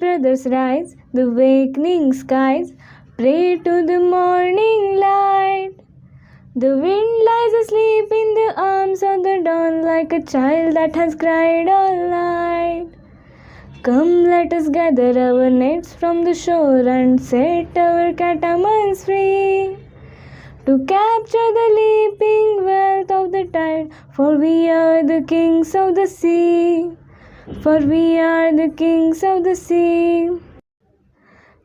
brothers rise, the awakening skies pray to the morning light. The wind lies asleep in the arms of the dawn like a child that has cried all night. Come, let us gather our nets from the shore and set our catamarans free, to capture the leaping wealth of the tide, for we are the kings of the sea. For we are the kings of the sea.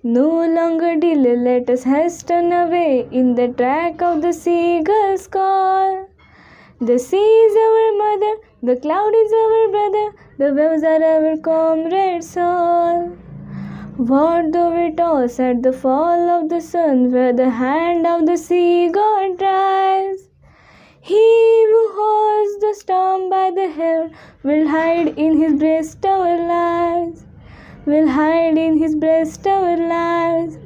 No longer delay, let us hasten away in the track of the seagull's call. The sea is our mother, the cloud is our brother, the waves are our comrades all. What though we toss at the fall of the sun, where the hand of the sea god drives? He who holds the storm by the hair will hide in his breast our lives, will hide in his breast our lives.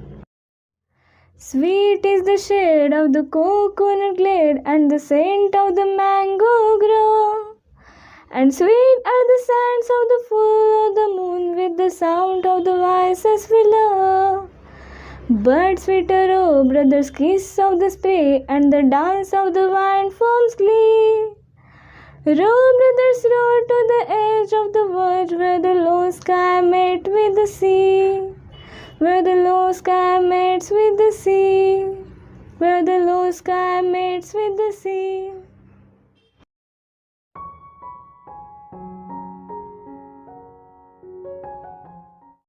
Sweet is the shade of the coconut glade and the scent of the mango grove, and sweet are the sands of the full of the moon with the sound of the voices we love. But sweeter, oh brothers, kiss of the spray and the dance of the wine foam's glee. Row, brothers, row to the edge of the verge where the low sky met with the sea, where the low sky meets with the sea, where the low sky meets with the sea.